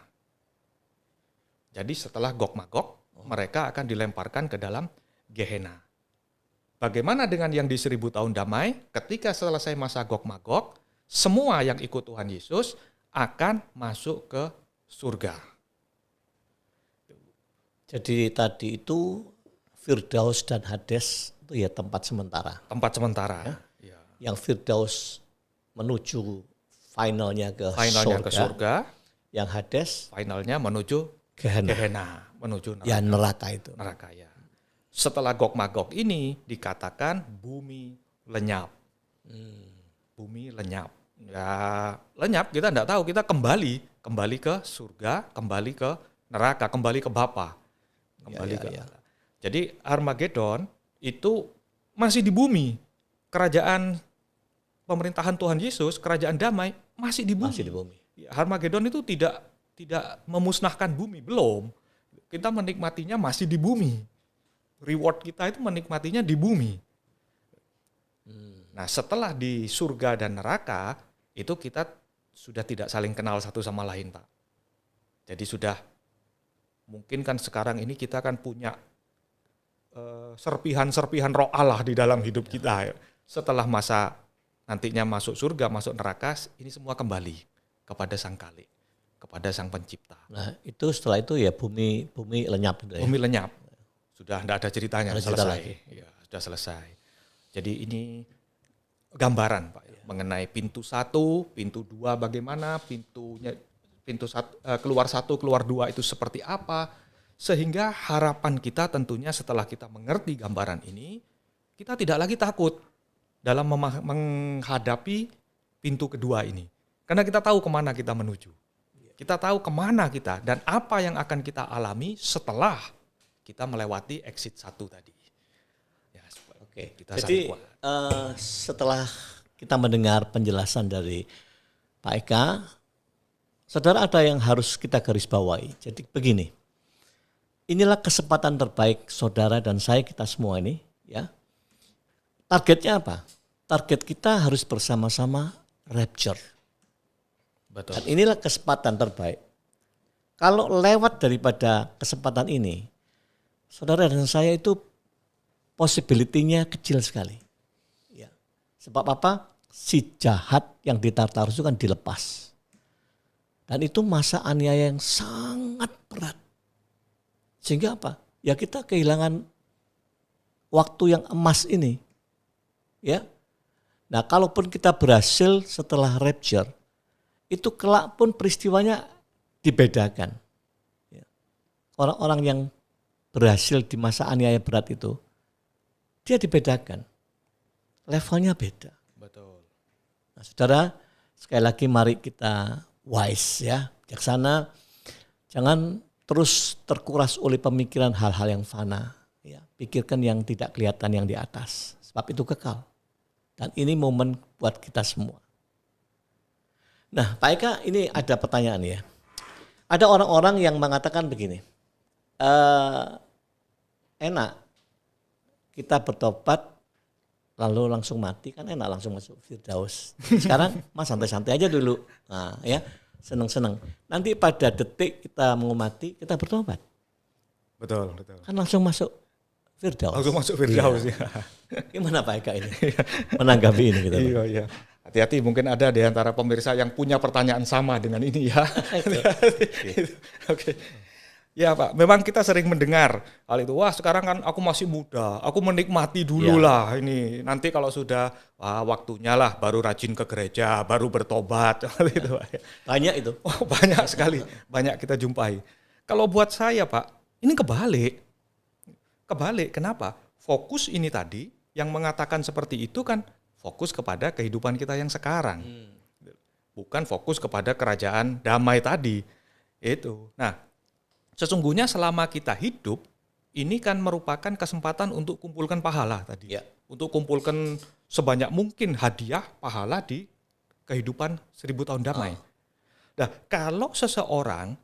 Jadi setelah Gog Magog, mereka akan dilemparkan ke dalam Gehenna. Bagaimana dengan yang di 1000 tahun damai? Ketika selesai masa Gog Magog, semua yang ikut Tuhan Yesus akan masuk ke surga. Jadi tadi itu Firdaus dan Hades itu ya tempat sementara. Tempat sementara. Ya. Yang Firdaus menuju finalnya ke surga. Yang Hades finalnya menuju Gehenna, menuju neraka. Ya neraka itu. Neraka ya. Setelah Gog Magog ini dikatakan bumi lenyap. Bumi lenyap. Ya lenyap kita tidak tahu, kita kembali ke surga, kembali ke neraka, kembali ke Bapa. Jadi Armageddon itu masih di bumi. Kerajaan pemerintahan Tuhan Yesus, kerajaan damai masih di bumi. Masih di bumi. Armageddon itu tidak memusnahkan bumi, belum. Kita menikmatinya masih di bumi. Reward kita itu menikmatinya di bumi. Nah, setelah di surga dan neraka, itu kita sudah tidak saling kenal satu sama lain, Pak. Jadi sudah, mungkin kan sekarang ini kita kan punya serpihan-serpihan roh Allah di dalam hidup kita. Setelah masa nantinya masuk surga, masuk neraka, ini semua kembali kepada Sang Khalik, kepada Sang Pencipta. Nah, itu setelah itu ya bumi lenyap. Bumi lenyap. Sudah tidak ada ceritanya, selesai. Ya, sudah selesai. Jadi ini gambaran Pak mengenai pintu 1, pintu 2 bagaimana, keluar 1, keluar 2 itu seperti apa, sehingga harapan kita tentunya setelah kita mengerti gambaran ini, kita tidak lagi takut dalam menghadapi pintu kedua ini. Karena kita tahu kemana kita menuju. Kita tahu kemana kita dan apa yang akan kita alami setelah kita melewati exit 1 tadi. Ya, oke. Jadi setelah kita mendengar penjelasan dari Pak Eka, saudara, ada yang harus kita garis bawahi. Jadi begini, inilah kesempatan terbaik saudara dan saya, kita semua ini, ya. Targetnya apa? Target kita harus bersama-sama rapture. Betul. Dan inilah kesempatan terbaik. Kalau lewat daripada kesempatan ini, saudara dan saya itu possibility-nya kecil sekali. Ya. Sebab apa? Si jahat yang di Tartarus itu kan dilepas. Dan itu masa aniaya yang sangat berat. Sehingga apa? Ya kita kehilangan waktu yang emas ini. Ya. Nah, kalaupun kita berhasil setelah rapture, itu kelak pun peristiwanya dibedakan. Ya. Orang-orang yang berhasil di masa aniaya berat itu, dia dibedakan. Levelnya beda. Betul. Nah, saudara, sekali lagi mari kita wise, ya, bijaksana. Jangan terus terkuras oleh pemikiran hal-hal yang fana. Ya. Pikirkan yang tidak kelihatan, yang di atas. Sebab itu kekal. Dan ini momen buat kita semua. Nah, Pak Eka, ini ada pertanyaan ya. Ada orang-orang yang mengatakan begini, enak kita bertobat lalu langsung mati, kan enak langsung masuk Firdaus. Sekarang Mas santai-santai aja dulu, nah, ya seneng-seneng. Nanti pada detik kita mau mati, kita bertobat. Betul, betul. Kan langsung masuk Firdaus. Langsung masuk Firdaus, iya. ya. Gimana Pak Eka ini menanggapi ini kita? Iya, iya. Hati-hati, mungkin ada di antara pemirsa yang punya pertanyaan sama dengan ini ya. Oke. Ya Pak, memang kita sering mendengar hal itu. Wah, sekarang kan aku masih muda, aku menikmati dulu lah ini. Nanti kalau sudah waktunya lah baru rajin ke gereja, baru bertobat. Gitu, Pak. Banyak itu. Oh, banyak sekali, banyak kita jumpai. Kalau buat saya Pak, ini kebalik. Kebalik, kenapa? Fokus ini tadi yang mengatakan seperti itu kan fokus kepada kehidupan kita yang sekarang. Bukan fokus kepada kerajaan damai tadi. Itu. Nah, sesungguhnya selama kita hidup, ini kan merupakan kesempatan untuk kumpulkan pahala tadi. Ya. Untuk kumpulkan sebanyak mungkin hadiah pahala di kehidupan 1000 tahun damai. Nah, kalau seseorang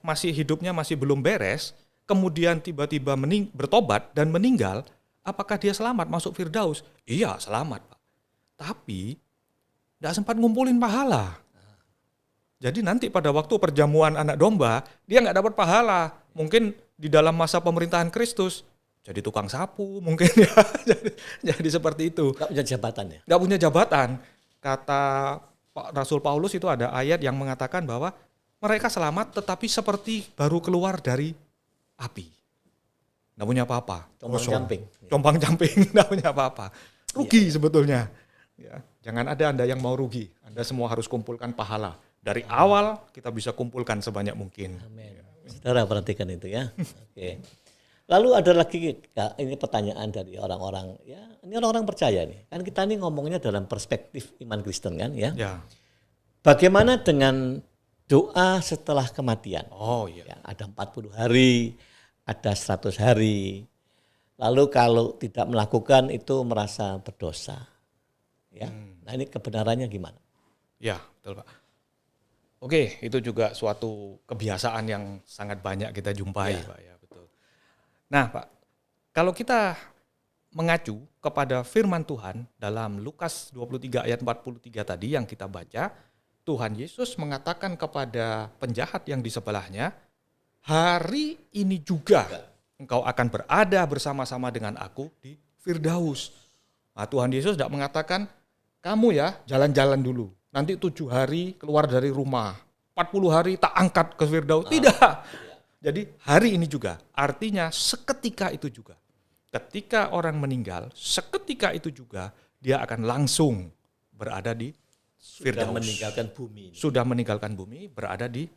masih hidupnya masih belum beres, kemudian tiba-tiba bertobat dan meninggal, apakah dia selamat masuk Firdaus? Iya, selamat Pak. Tapi tidak sempat ngumpulin pahala. Jadi nanti pada waktu perjamuan anak domba, dia nggak dapat pahala. Mungkin di dalam masa pemerintahan Kristus, jadi tukang sapu mungkin ya. jadi seperti itu. Nggak punya jabatan ya? Nggak punya jabatan. Kata Pak Rasul Paulus itu ada ayat yang mengatakan bahwa mereka selamat tetapi seperti baru keluar dari api. Nggak punya apa-apa. Compang-camping. Compang-camping, nggak punya apa-apa. Rugi sebetulnya. Ya, jangan ada Anda yang mau rugi. Anda semua harus kumpulkan pahala. Dari awal kita bisa kumpulkan sebanyak mungkin. Amin. Saudara perhatikan itu ya. Oke. Lalu ada lagi ini pertanyaan dari orang-orang, ya ini orang-orang percaya nih. Kan kita ini ngomongnya dalam perspektif iman Kristen kan ya. Ya. Bagaimana dengan doa setelah kematian? Oh iya. Ya, ada 40 hari, ada 100 hari. Lalu kalau tidak melakukan itu merasa berdosa. Ya. Nah ini kebenarannya gimana? Ya, betul Pak. Oke, itu juga suatu kebiasaan yang sangat banyak kita jumpai, Pak. Ya, betul. Nah, Pak, kalau kita mengacu kepada firman Tuhan dalam Lukas 23 ayat 43 tadi yang kita baca, Tuhan Yesus mengatakan kepada penjahat yang di sebelahnya, hari ini juga engkau akan berada bersama-sama dengan aku di Firdaus. Nah, Tuhan Yesus tidak mengatakan, kamu ya jalan-jalan dulu. Nanti 7 hari keluar dari rumah, 40 hari tak angkat ke Firdaus. Tidak. Jadi hari ini juga, artinya seketika itu juga. Ketika orang meninggal, seketika itu juga dia akan langsung berada di Firdaus. Sudah meninggalkan bumi. Sudah meninggalkan bumi, berada di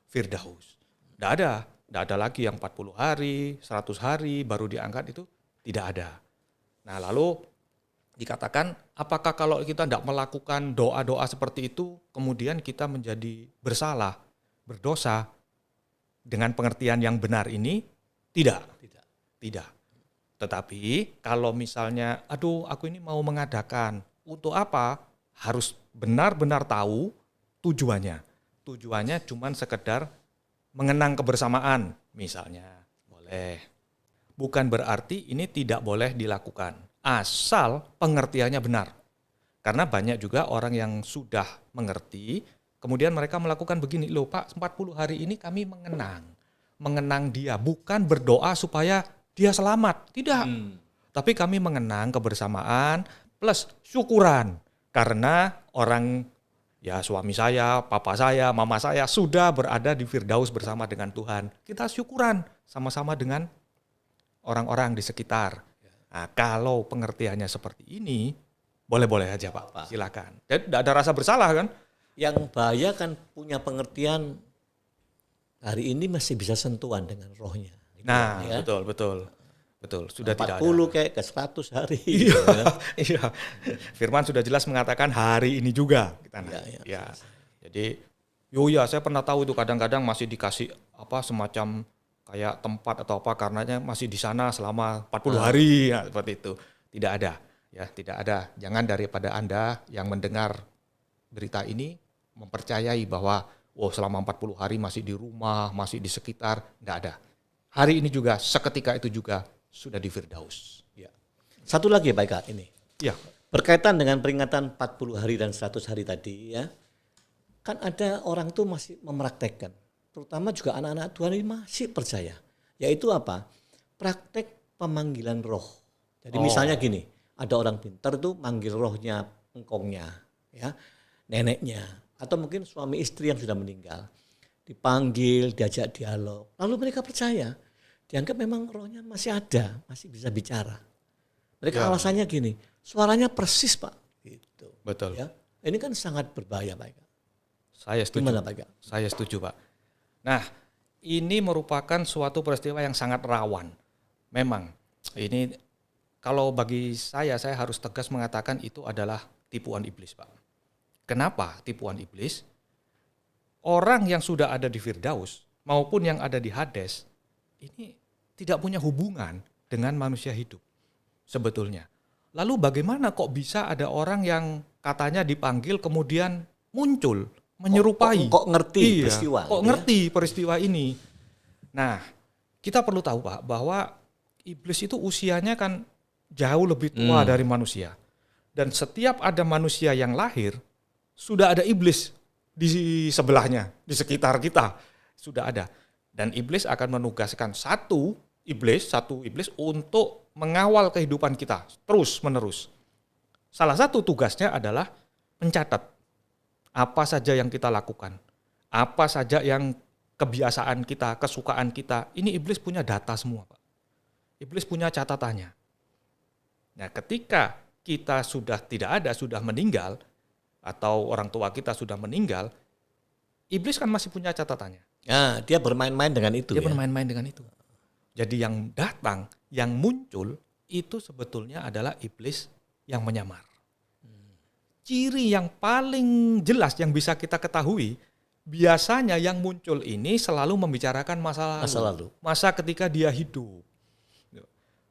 Firdaus. Tidak ada lagi yang 40 hari, 100 hari baru diangkat, itu tidak ada. Nah lalu dikatakan, apakah kalau kita tidak melakukan doa-doa seperti itu, kemudian kita menjadi bersalah, berdosa dengan pengertian yang benar ini? Tidak. Tetapi kalau misalnya, aduh aku ini mau mengadakan, untuk apa? Harus benar-benar tahu tujuannya. Tujuannya cuman sekedar mengenang kebersamaan misalnya. Boleh. Bukan berarti ini tidak boleh dilakukan. Asal pengertiannya benar. Karena banyak juga orang yang sudah mengerti, kemudian mereka melakukan begini, loh Pak, 40 hari ini kami mengenang dia, bukan berdoa supaya dia selamat, tidak. Tapi kami mengenang kebersamaan plus syukuran. Karena orang, ya suami saya, papa saya, mama saya sudah berada di Firdaus bersama dengan Tuhan. Kita syukuran sama-sama dengan orang-orang di sekitar. Nah, kalau pengertiannya seperti ini, boleh-boleh aja Pak, silakan. Dan tidak ada rasa bersalah kan? Yang bahaya kan punya pengertian hari ini masih bisa sentuhan dengan rohnya. Nah, ya? betul. Sudah 40 tidak ada. kayak ke 100 hari. Iya. Firman sudah jelas mengatakan hari ini juga. Ya. Jadi, saya pernah tahu itu kadang-kadang masih dikasih semacam kayak tempat atau apa karenanya masih di sana selama 40 hari ya, seperti itu. Tidak ada. Ya, tidak ada. Jangan daripada Anda yang mendengar berita ini mempercayai bahwa selama 40 hari masih di rumah, masih di sekitar, enggak ada. Hari ini juga, seketika itu juga sudah di Firdaus. Ya. Satu lagi Pak Eka ini. Ya. Berkaitan dengan peringatan 40 hari dan 100 hari tadi ya. Kan ada orang tuh masih mempraktekkan. Terutama juga anak-anak Tuhan ini masih percaya. Yaitu apa? Praktek pemanggilan roh. Jadi misalnya gini, ada orang pintar tuh manggil rohnya engkongnya, ya, neneknya, atau mungkin suami istri yang sudah meninggal. Dipanggil, diajak dialog. Lalu mereka percaya. Dianggap memang rohnya masih ada, masih bisa bicara. Mereka alasannya gini, suaranya persis Pak. Gitu. Betul. Ya. Ini kan sangat berbahaya Pak. Saya setuju. Gimana Pak? Saya setuju Pak. Nah, ini merupakan suatu peristiwa yang sangat rawan. Memang, ini kalau bagi saya harus tegas mengatakan itu adalah tipuan iblis Pak. Kenapa tipuan iblis? Orang yang sudah ada di Firdaus maupun yang ada di Hades ini tidak punya hubungan dengan manusia hidup sebetulnya. Lalu bagaimana kok bisa ada orang yang katanya dipanggil kemudian muncul menyerupai? Kok ngerti peristiwa? Kok ngerti peristiwa ini? Nah, kita perlu tahu Pak bahwa iblis itu usianya kan jauh lebih tua dari manusia. Dan setiap ada manusia yang lahir sudah ada iblis di sebelahnya, di sekitar kita sudah ada. Dan iblis akan menugaskan satu iblis untuk mengawal kehidupan kita terus menerus. Salah satu tugasnya adalah mencatat apa saja yang kita lakukan, apa saja yang kebiasaan kita, kesukaan kita. Ini iblis punya data semua Pak. Iblis punya catatannya. Nah, ketika kita sudah tidak ada, sudah meninggal, atau orang tua kita sudah meninggal, iblis kan masih punya catatannya. Nah, dia bermain-main dengan itu. Dia bermain-main dengan itu. Jadi yang datang, yang muncul, itu sebetulnya adalah iblis yang menyamar. Ciri yang paling jelas yang bisa kita ketahui, biasanya yang muncul ini selalu membicarakan masa lalu. Masa ketika dia hidup.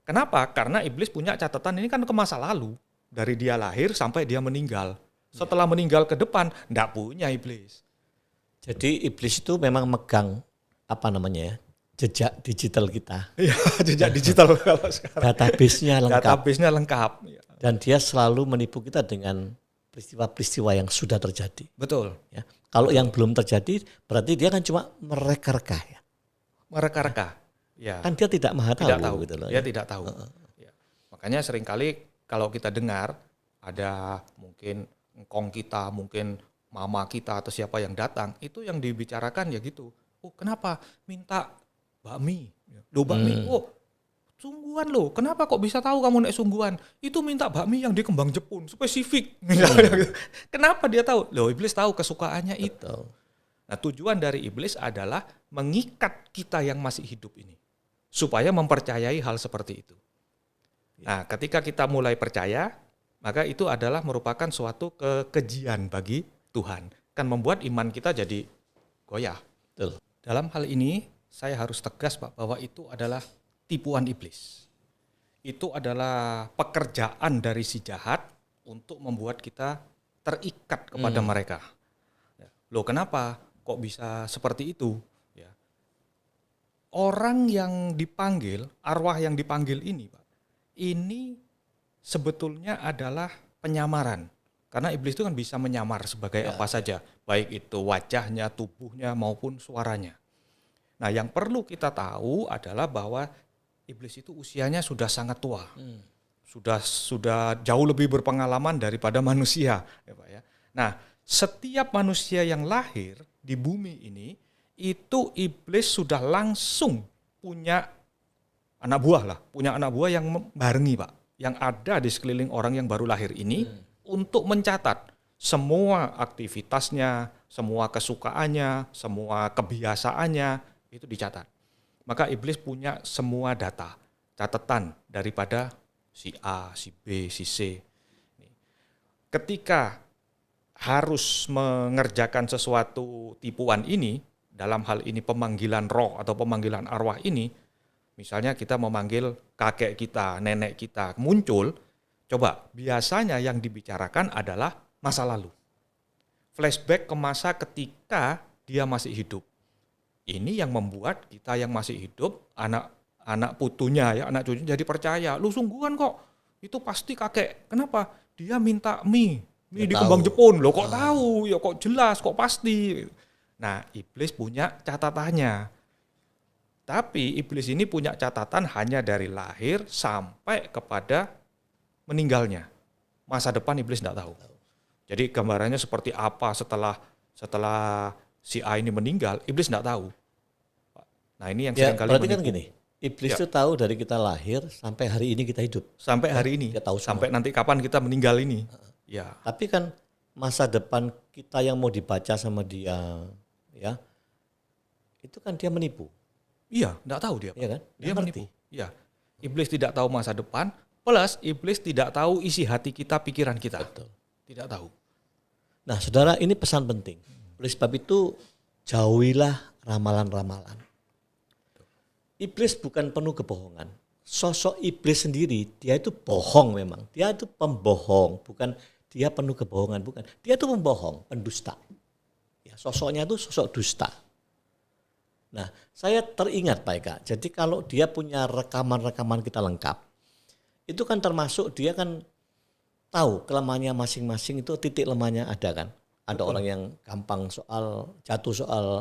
Kenapa? Karena iblis punya catatan ini kan ke masa lalu. Dari dia lahir sampai dia meninggal. Setelah meninggal ke depan, enggak punya iblis. Jadi iblis itu memang megang jejak digital kita. Iya, jejak digital kalau sekarang. Database-nya lengkap. Iya. Dan dia selalu menipu kita dengan peristiwa-peristiwa yang sudah terjadi. Betul. Ya. Kalau yang belum terjadi, berarti dia kan cuma mereka-reka ya. Mereka-reka. Ya. Kan dia tidak maha tahu. Tidak tahu. Gitu loh, dia tidak tahu. Ya. Makanya seringkali kalau kita dengar ada mungkin engkong kita, mungkin mama kita atau siapa yang datang, itu yang dibicarakan ya gitu. Oh, kenapa minta bakmi? Loh bakmi. Oh, sungguhan loh. Kenapa kok bisa tahu kamu naik sungguhan? Itu minta bakmi yang di Kembang Jepun, spesifik. Kenapa dia tahu? Loh, iblis tahu kesukaannya itu. Nah, tujuan dari iblis adalah mengikat kita yang masih hidup ini supaya mempercayai hal seperti itu. Nah, ketika kita mulai percaya, maka itu adalah merupakan suatu kekejian bagi Tuhan. Kan membuat iman kita jadi goyah. Betul. Dalam hal ini, saya harus tegas Pak, bahwa itu adalah tipuan iblis. Itu adalah pekerjaan dari si jahat untuk membuat kita terikat kepada mereka. Loh kenapa? Kok bisa seperti itu? Ya. Orang yang dipanggil, arwah yang dipanggil ini, Pak, ini sebetulnya adalah penyamaran. Karena iblis itu kan bisa menyamar sebagai apa saja, baik itu wajahnya, tubuhnya, maupun suaranya. Nah, yang perlu kita tahu adalah bahwa iblis itu usianya sudah sangat tua. Sudah jauh lebih berpengalaman daripada manusia, ya Pak ya. Nah, setiap manusia yang lahir di bumi ini itu iblis sudah langsung punya anak buah yang membarengi, Pak, yang ada di sekeliling orang yang baru lahir ini untuk mencatat semua aktivitasnya, semua kesukaannya, semua kebiasaannya itu dicatat. Maka iblis punya semua data, catatan daripada si A, si B, si C. Ketika harus mengerjakan sesuatu tipuan ini, dalam hal ini pemanggilan roh atau pemanggilan arwah ini, misalnya kita memanggil kakek kita, nenek kita, muncul, coba biasanya yang dibicarakan adalah masa lalu. Flashback ke masa ketika dia masih hidup. Ini yang membuat kita yang masih hidup, anak putunya ya, anak cucunya jadi percaya, lu sungguhan kok, itu pasti kakek. Kenapa? Dia minta mie di Kembang Jepun, lo kok tahu, ya kok jelas, kok pasti. Nah, iblis punya catatannya. Tapi iblis ini punya catatan hanya dari lahir sampai kepada meninggalnya. Masa depan iblis tidak tahu. Jadi gambarannya seperti apa setelah si A ini meninggal, iblis tidak tahu. Nah, ini yang seringkali berarti kan gini, iblis itu tahu dari kita lahir sampai hari ini kita hidup. Sampai hari ini, dia tahu sampai nanti kapan kita meninggal ini. Ya. Tapi kan masa depan kita yang mau dibaca sama dia, ya, itu kan dia menipu. Iya, tidak tahu dia. Iya kan? Dia menipu. Iya. Iblis tidak tahu masa depan, plus iblis tidak tahu isi hati kita, pikiran kita. Betul. Tidak tahu. Nah, saudara, ini pesan penting. Oleh sebab itu, jauhilah ramalan-ramalan. Iblis bukan penuh kebohongan. Sosok iblis sendiri, dia itu bohong memang. Dia itu pembohong, bukan dia penuh kebohongan, bukan. Dia itu pembohong, pendusta. Ya, sosoknya itu sosok dusta. Nah, saya teringat Pak Eka, jadi kalau dia punya rekaman-rekaman kita lengkap, itu kan termasuk dia kan tahu kelemahannya masing-masing, itu titik lemahnya ada kan. Ada orang yang gampang jatuh soal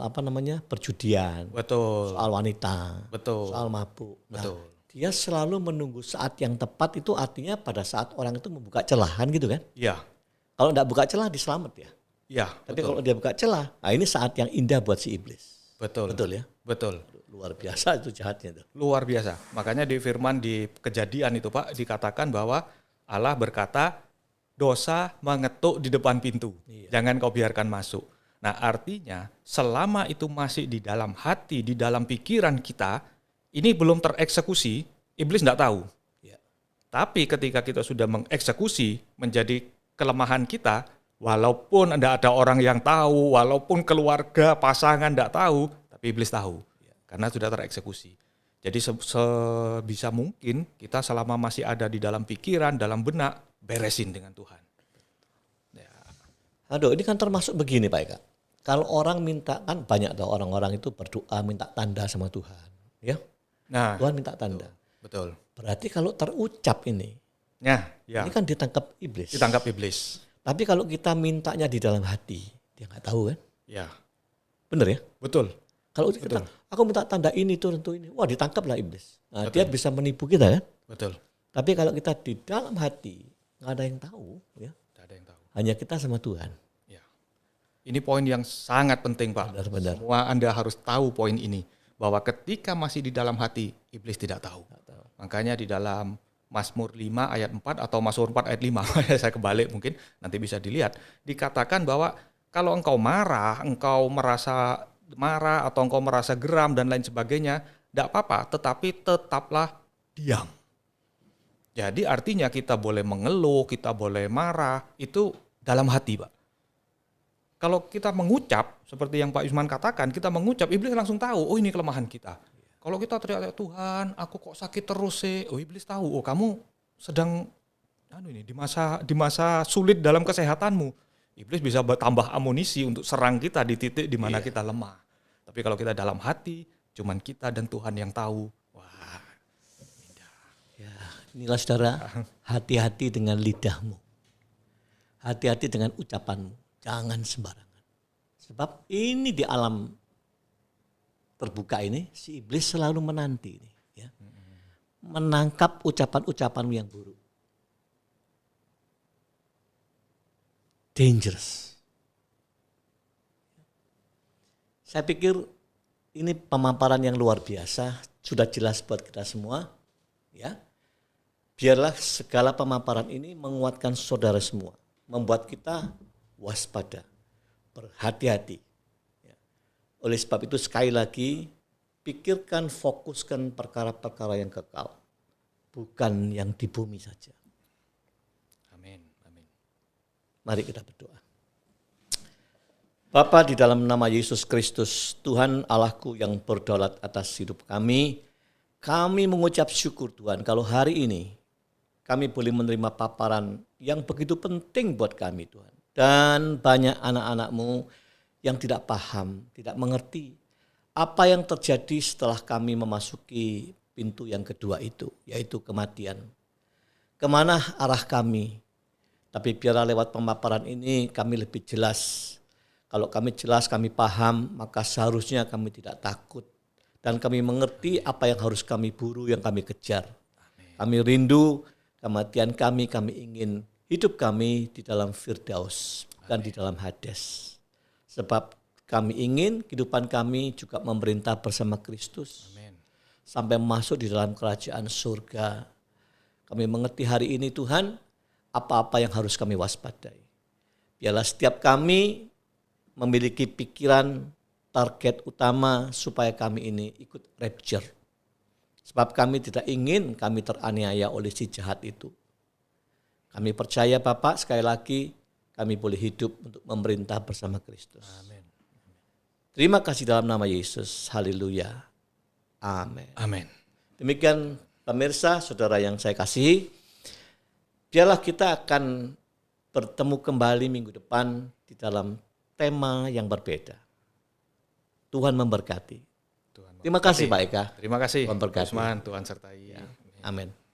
perjudian, soal wanita, soal mabuk. Nah, dia selalu menunggu saat yang tepat, itu artinya pada saat orang itu membuka celahan gitu kan. Iya. Kalau enggak buka celah diselamat ya. Iya. Tapi kalau dia buka celah, nah ini saat yang indah buat si iblis. Betul ya. Betul. Luar biasa itu jahatnya tuh. Luar biasa. Makanya di firman di Kejadian itu Pak dikatakan bahwa Allah berkata, dosa mengetuk di depan pintu. Iya. Jangan kau biarkan masuk. Nah, artinya selama itu masih di dalam hati, di dalam pikiran kita, ini belum tereksekusi, iblis tidak tahu. Iya. Tapi ketika kita sudah mengeksekusi menjadi kelemahan kita, walaupun tidak ada orang yang tahu, walaupun keluarga, pasangan tidak tahu, tapi iblis tahu. Iya. Karena sudah tereksekusi. Jadi sebisa mungkin kita selama masih ada di dalam pikiran, dalam benak, beresin dengan Tuhan. Ya. Aduh, ini kan termasuk begini Pak Eka. Kalau orang minta, kan banyak tuh orang-orang itu berdoa minta tanda sama Tuhan. Ya. Nah, Tuhan minta tanda. Betul. Berarti kalau terucap ini, ya. Ini kan ditangkap iblis. Ditangkap iblis. Tapi kalau kita mintanya di dalam hati, dia nggak tahu kan? Ya. Bener ya? Betul. Kalau kita, aku minta tanda ini, tentu ini. Wah, ditangkaplah iblis. Nah, dia bisa menipu kita kan? Betul. Tapi kalau kita di dalam hati, nggak ada yang tahu, ya. Nggak ada yang tahu. Hanya kita sama Tuhan. Ya. Ini poin yang sangat penting Pak. Benar. Semua Anda harus tahu poin ini. Bahwa ketika masih di dalam hati, iblis tidak tahu. Makanya di dalam Mazmur 5 ayat 4 atau Mazmur 4 ayat 5, saya kebalik mungkin, nanti bisa dilihat. Dikatakan bahwa kalau engkau merasa marah atau engkau merasa geram dan lain sebagainya, tidak apa-apa, tetapi tetaplah diam. Jadi artinya kita boleh mengeluh, kita boleh marah, itu dalam hati Pak. Kalau kita mengucap, seperti yang Pak Yusman katakan, kita mengucap, iblis langsung tahu, oh ini kelemahan kita. Kalau kita teriak, Tuhan, aku kok sakit terus sih, oh iblis tahu, oh kamu sedang di masa sulit dalam kesehatanmu. iblis bisa bertambah amunisi untuk serang kita di titik di mana kita lemah. Tapi kalau kita dalam hati, cuman kita dan Tuhan yang tahu. Wah, ya, inilah saudara, hati-hati dengan lidahmu. Hati-hati dengan ucapanmu. Jangan sembarangan. Sebab ini di alam terbuka ini, si iblis selalu menanti ini, ya. Menangkap ucapan-ucapanmu yang buruk. Dangerous. Saya pikir ini pemaparan yang luar biasa, sudah jelas buat kita semua, ya. Biarlah segala pemaparan ini menguatkan saudara semua, membuat kita waspada, berhati-hati. Ya. Oleh sebab itu sekali lagi, pikirkan, fokuskan perkara-perkara yang kekal, bukan yang di bumi saja. amin, amin. Mari kita berdoa. Bapa, di dalam nama Yesus Kristus, Tuhan Allahku yang berdaulat atas hidup kami mengucap syukur Tuhan kalau hari ini kami boleh menerima paparan yang begitu penting buat kami Tuhan. Dan banyak anak-anak-Mu yang tidak paham, tidak mengerti apa yang terjadi setelah kami memasuki pintu yang kedua itu, yaitu kematian. Kemana arah kami? Tapi biarlah lewat pemaparan ini kami lebih jelas. Kalau kami jelas, kami paham, maka seharusnya kami tidak takut. Dan kami mengerti apa yang harus kami buru, yang kami kejar. Amin. Kami rindu kematian kami ingin hidup kami di dalam Firdaus, bukan di dalam Hades. Sebab kami ingin kehidupan kami juga memerintah bersama Kristus. Amin. Sampai masuk di dalam kerajaan surga. Kami mengerti hari ini Tuhan, apa-apa yang harus kami waspadai. Biarlah setiap kami memiliki pikiran target utama supaya kami ini ikut rapture. Sebab kami tidak ingin kami teraniaya oleh si jahat itu. Kami percaya Bapak, sekali lagi kami boleh hidup untuk memerintah bersama Kristus. Amin. Terima kasih dalam nama Yesus. Haleluya. Amin. Amin. Demikian pemirsa, saudara yang saya kasihi. Biarlah kita akan bertemu kembali minggu depan di dalam tema yang berbeda. Tuhan memberkati. Terima kasih Pak Eka. Terima kasih Tuhan berkati. Usman, Tuhan sertai. Ya. Amin.